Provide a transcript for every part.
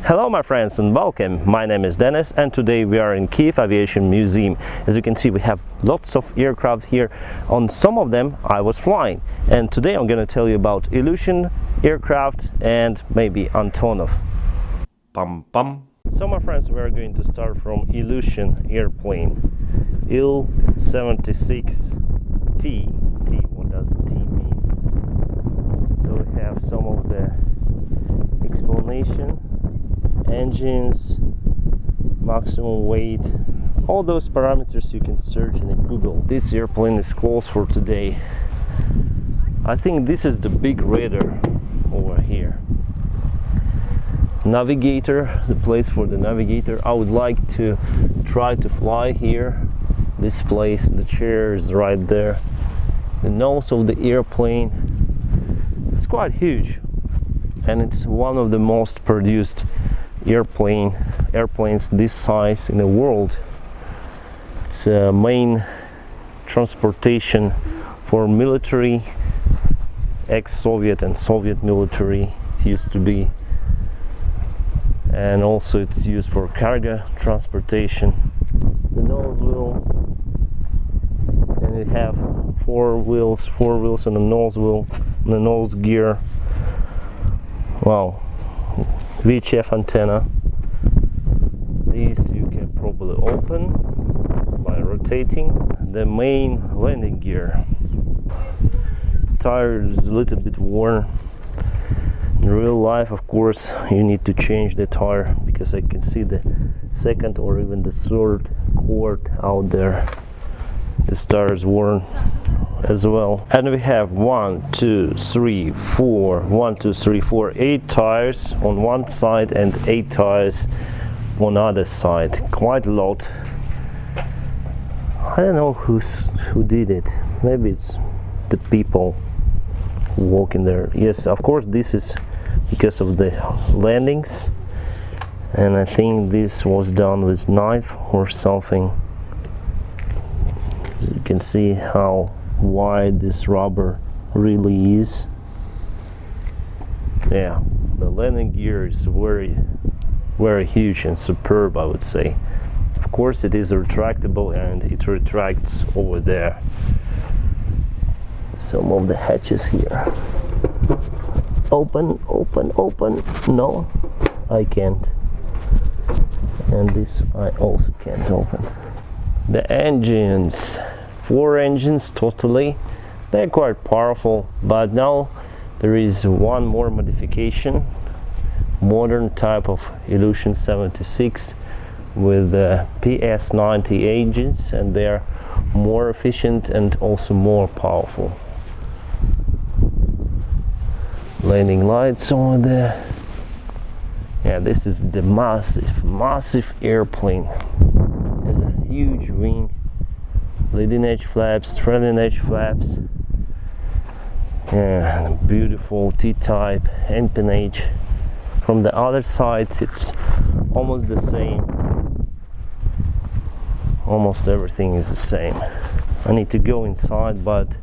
Hello my friends and welcome. My name is Dennis and today we are in Kyiv Aviation Museum. As you can see, we have lots of aircraft here. On some of them I was flying, and today I'm going to tell you about Ilyushin aircraft and maybe Antonov. Pam pam. So my friends, we are going to start from Ilyushin airplane, Il-76T. What does T mean? So we have some of the explanation, engines, maximum weight, all those parameters you can search in Google. This airplane is closed for today. I think this is the big radar over here. Navigator, the place for the navigator. I would like to try to fly here. This place, the chair is right there. The nose of the airplane, it's quite huge, and it's one of the most produced airplanes this size in the world. It's a main transportation for military, ex-Soviet and Soviet military. It used to be, and also it's used for cargo transportation. The nose wheel, and it have four wheels on the nose wheel, and the nose gear. Wow, VHF antenna. These you can probably open by rotating. The main landing gear. Tire is a little bit worn. In real life, of course, you need to change the tire because I can see the second or even the third cord out there. This tire is worn as well. And we have 8 tires on one side and 8 tires on other side. Quite a lot. I don't know who did it. Maybe it's the people who walk in there. Yes, of course, this is because of the landings, and I think this was done with knife or something. You can see how wide this rubber really is. Yeah, the landing gear is very huge and superb, I would say. Of course, it is retractable and it retracts over there. Some of the hatches here. Open. No, I can't. And this I also can't open. The engines, 4 engines totally. They're quite powerful, but now there is one more modification. Modern type of Ilyushin-76 with the PS90 engines, and they're more efficient and also more powerful. Landing lights over there. Yeah, this is the massive airplane. It has a huge wing, leading edge flaps, trailing edge flaps. Yeah, beautiful T-type empennage. From the other side, it's almost the same. Almost everything is the same. I need to go inside, but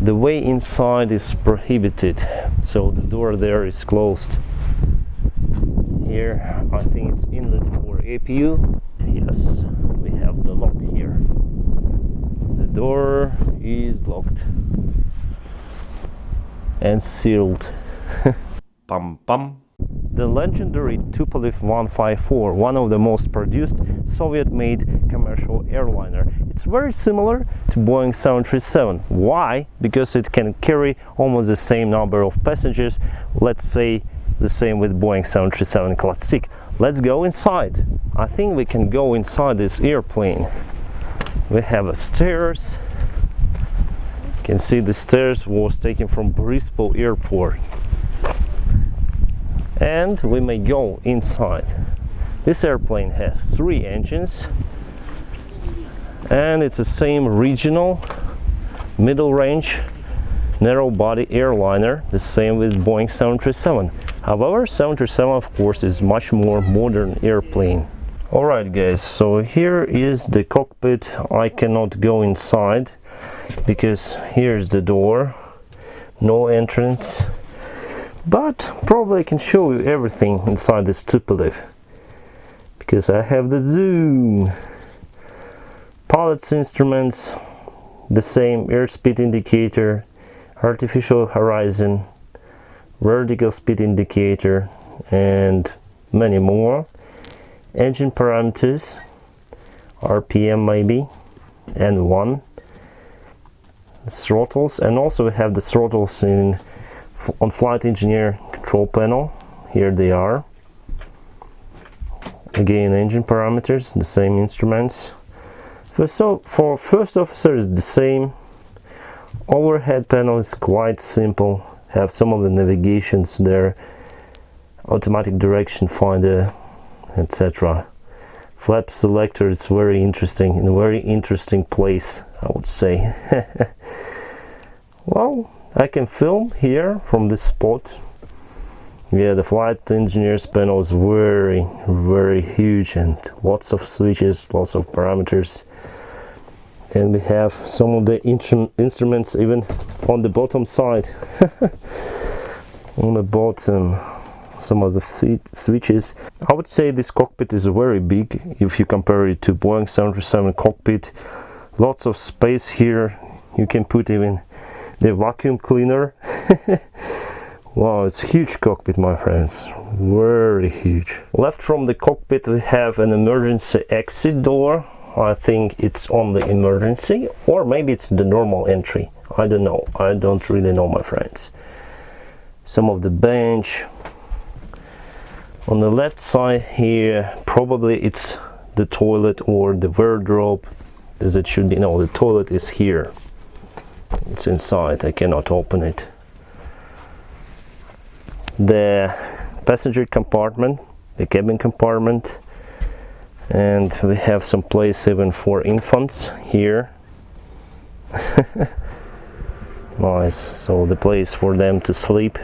the way inside is prohibited, so the door there is closed. Here, I think it's inlet for APU. Yes, we have the lock here. The door is locked and sealed. Pam pam. The legendary Tupolev-154, one of the most produced Soviet-made commercial airliner. It's very similar to Boeing 737. Why? Because it can carry almost the same number of passengers. Let's say the same with Boeing 737 Classic. Let's go inside. I think we can go inside this airplane. We have a stairs. You can see the stairs was taken from Boryspil Airport. And we may go inside. This airplane has 3 engines, and it's the same regional, middle range, narrow body airliner, the same with Boeing 737. However, 737 of course is much more modern airplane. Alright guys, so here is the cockpit. I cannot go inside because here's the door, no entrance. but probably I can show you everything inside this Tupolev because I have the zoom. Pilot's instruments, the same airspeed indicator, artificial horizon, vertical speed indicator, and many more. Engine parameters, RPM maybe, and one. Throttles, and also we have the throttles on flight engineer control panel. Here they are. Again, engine parameters, the same instruments. So for first officer is the same. Overhead panel is quite simple. Have some of the navigations there, automatic direction finder, etc. Flap selector is very interesting, in a very interesting place, I would say. Well, I can film here from this spot. Yeah, the flight engineer's panel is very huge, and lots of switches, lots of parameters. And we have some of the instruments even on the bottom side. On the bottom, some of the switches. I would say this cockpit is very big if you compare it to Boeing 737 cockpit. Lots of space here. You can put even the vacuum cleaner. Wow, it's a huge cockpit, my friends. Very huge. Left from the cockpit we have an emergency exit door. I think it's on the emergency, or maybe it's the normal entry. I don't know. I don't really know, my friends. Some of the bench. On the left side here, probably it's the toilet or the wardrobe, as it should be. No, the toilet is here. It's inside. I cannot open it. The passenger compartment, the cabin compartment, and we have some place even for infants here. Nice. So the place for them to sleep.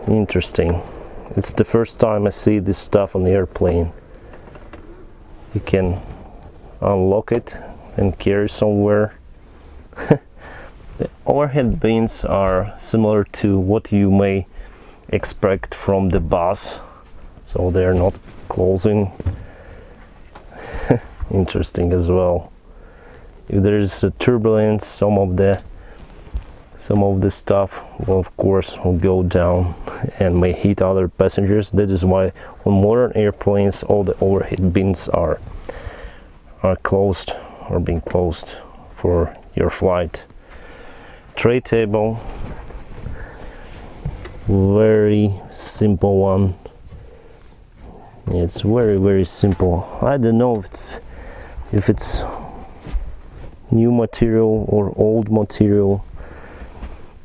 Interesting. It's the first time I see this stuff on the airplane. You can unlock it and carry somewhere. The overhead bins are similar to what you may expect from the bus, so they're not closing. Interesting as well. If there is a turbulence, some of the stuff will of course will go down and may hit other passengers. That is why on modern airplanes all the overhead bins are closed or being closed for your flight. Tray table, very simple one. It's very simple. I don't know if it's new material or old material.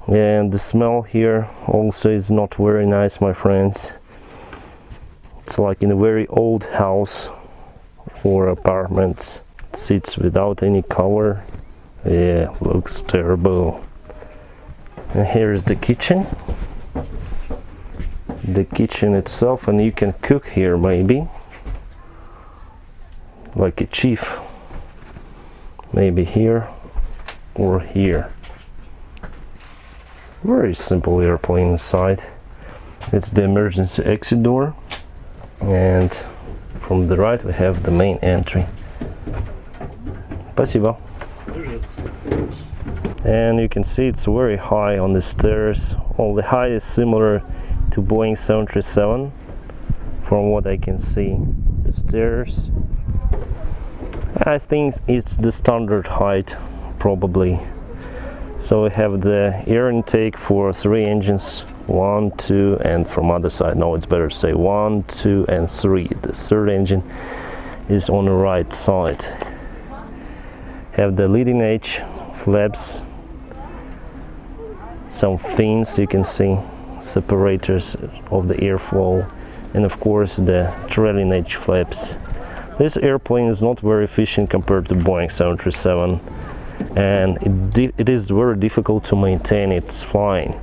And the smell here also is not very nice, my friends. It's like in a very old house or apartments. It sits without any cover. Yeah, looks terrible. And here's the kitchen. The kitchen itself, and you can cook here maybe. Like a chief. Maybe here or here. Very simple airplane inside. It's the emergency exit door, and from the right we have the main entry. Спасибо. And you can see it's very high on the stairs. All the height is similar to Boeing 737 from what I can see. The stairs, I think it's the standard height probably. So we have the air intake for 3 engines, 1, 2, and from other side, no, it's better to say 1, 2, and 3. The third engine is on the right side. Have the leading edge flaps, some fins you can see, separators of the airflow, and of course the trailing edge flaps. This airplane is not very efficient compared to Boeing 737, and it is very difficult to maintain its flying.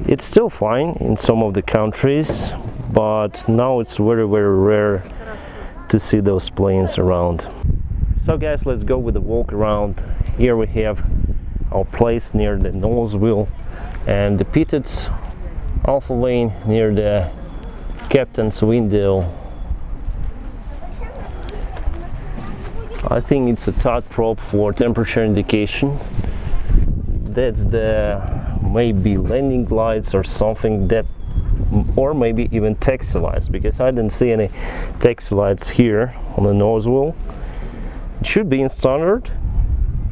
It's still flying in some of the countries, but now it's very rare to see those planes around. So guys, let's go with the walk around. Here we have are placed near the nose wheel, and the pitted alpha vane near the captain's window. I think it's a tut probe for temperature indication. That's the maybe landing lights or something, that, or maybe even taxi lights, because I didn't see any taxi lights here on the nose wheel. It should be in standard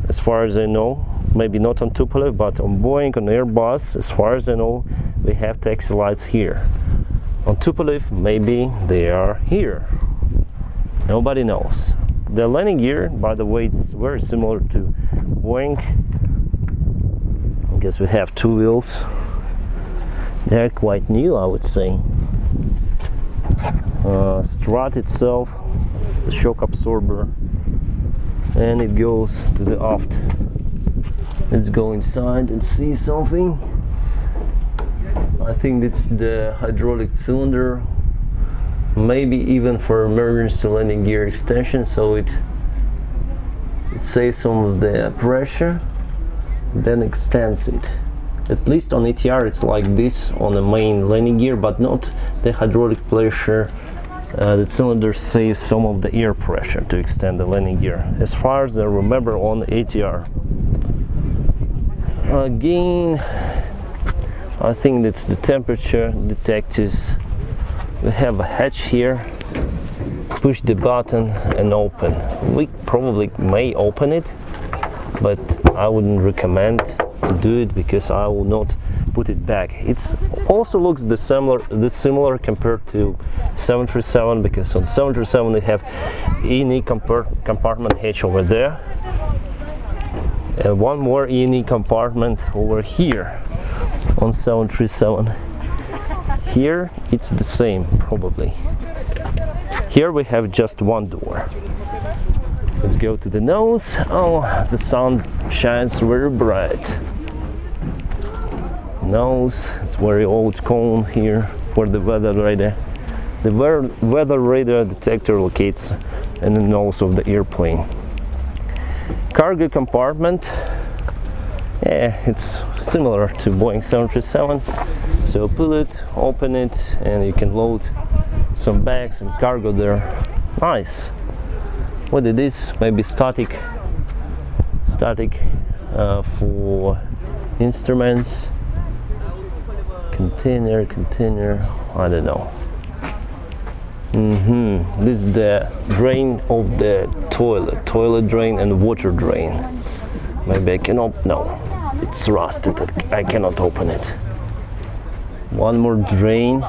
as far as I know, maybe not on Tupolev, but on Boeing, on Airbus, as far as I know, we have taxi lights here. On Tupolev, maybe they are here. Nobody knows. The landing gear, by the way, it's very similar to Boeing. I guess we have two wheels. They're quite new, I would say. Strut itself, the shock absorber, and it goes to the aft. Let's go inside and see something. I think it's the hydraulic cylinder, maybe even for emergency landing gear extension, so it saves some of the pressure, then extends it. At least on ATR it's like this on the main landing gear, but not the hydraulic pressure. The cylinder saves some of the air pressure to extend the landing gear, as far as I remember on ATR. Again, I think that's the temperature detectors. We have a hatch here. Push the button and open. We probably may open it, but I wouldn't recommend to do it because I will not put it back. It also looks similar compared to 737, because on 737 they have E&E compartment hatch over there, and one more E&E compartment over here on 737. Here it's the same, probably. Here we have just one door. Let's go to the nose. Oh, the sun shines very bright. Nose, it's very old cone here for the weather radar. The weather radar detector locates in the nose of the airplane. Cargo compartment, yeah, it's similar to Boeing 737. So pull it, open it, and you can load some bags and cargo there. Nice. What it is? Maybe static for instruments. Container, I don't know. This is the drain of the toilet drain and water drain. Maybe I cannot, no, it's rusted, I cannot open it. One more drain.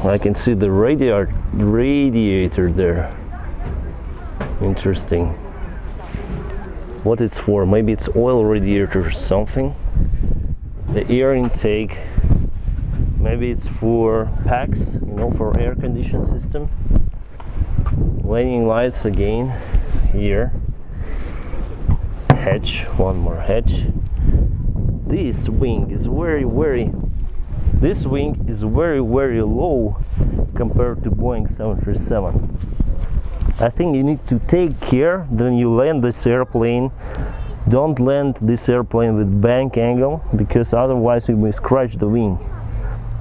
I can see the radiator there. Interesting. What it's for? Maybe it's oil radiator or something. The air intake, maybe it's for packs, for air conditioning system. Landing lights again here. Hatch, one more hatch. This wing is very low compared to Boeing 737. I think you need to take care when you land this airplane. Don't land this airplane with bank angle, because otherwise you may scratch the wing.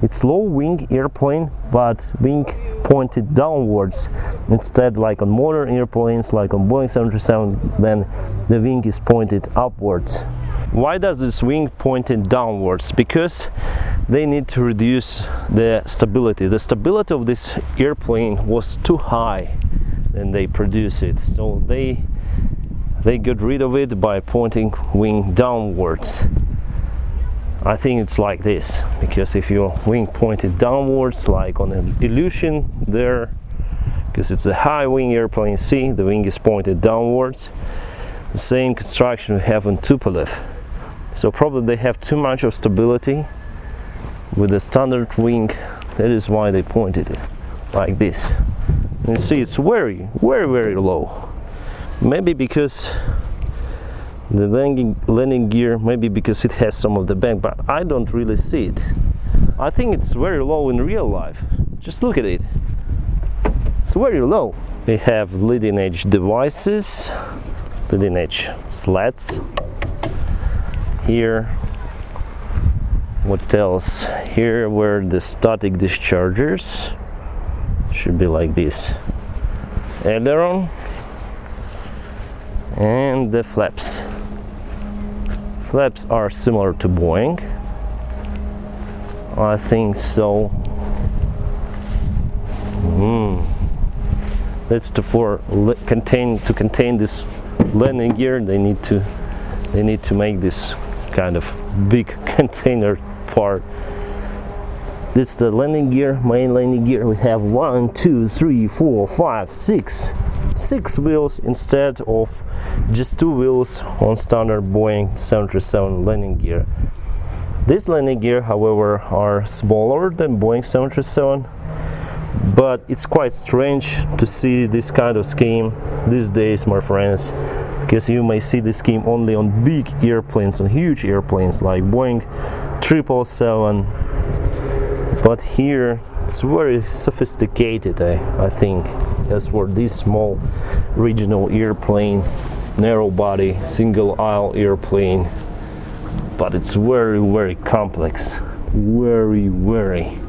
It's low wing airplane, but wing pointed downwards. Instead, like on modern airplanes, like on Boeing 737, then the wing is pointed upwards. Why does this wing pointed downwards? Because they need to reduce the stability. The stability of this airplane was too high when they produced it, so they got rid of it by pointing wing downwards. I think it's like this, because if your wing pointed downwards, like on an Ilyushin there, because it's a high wing airplane, see, the wing is pointed downwards. The same construction we have on Tupolev. So probably they have too much of stability with the standard wing. That is why they pointed it like this. And you see, it's very low. Maybe because the landing gear, maybe because it has some of the bank, but I don't really see it. I think it's very low in real life. Just look at it. It's very low. We have leading edge devices. leading edge slats. Here, what else? Here were the static dischargers. Should be like this. Aileron and the flaps. Flaps are similar to Boeing, I think so. That's to contain this landing gear. They need to make this kind of big container part. This is the landing gear, main landing gear. We have 1, 2, 3, 4, 5, 6 wheels instead of just 2 wheels on standard Boeing 737 landing gear. This landing gear, however, are smaller than Boeing 737, but it's quite strange to see this kind of scheme these days, my friends, because you may see this scheme only on big airplanes, on huge airplanes like Boeing 777. But here it's very sophisticated, I think, as for this small regional airplane, narrow body, single aisle airplane. But it's very, very complex. Very, very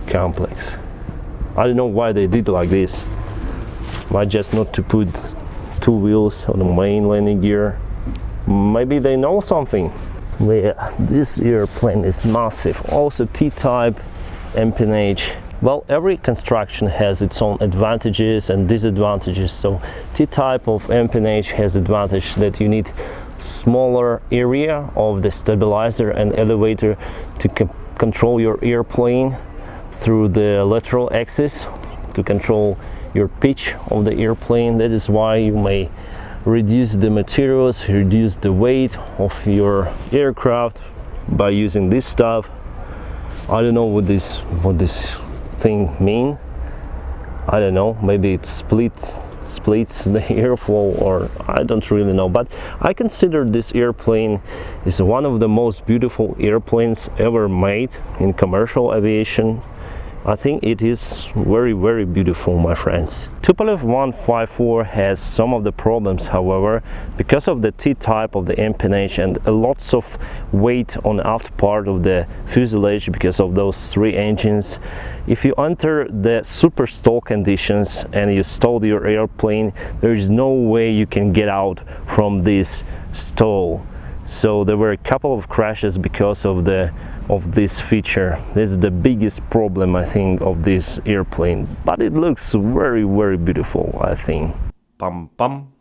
complex. I don't know why they did like this. Why just not to put 2 wheels on the main landing gear? Maybe they know something. Yeah, this airplane is massive. Also T-type empennage. Well, every construction has its own advantages and disadvantages. So T-type of empennage has advantage that you need smaller area of the stabilizer and elevator to control your airplane through the lateral axis, to control your pitch of the airplane. That is why you may reduce the materials, reduce the weight of your aircraft by using this stuff. I don't know what this thing mean. I don't know, maybe it splits the airflow, or I don't really know, but I consider this airplane is one of the most beautiful airplanes ever made in commercial aviation. I think it is very, very beautiful, my friends. Tupolev-154 has some of the problems, however, because of the T-type of the empennage and lots of weight on the aft part of the fuselage because of those 3 engines. If you enter the super stall conditions and you stall your airplane, there is no way you can get out from this stall. So there were a couple of crashes because of this feature. This is the biggest problem, I think, of this airplane, but it looks very, very beautiful, I think. Pam pam.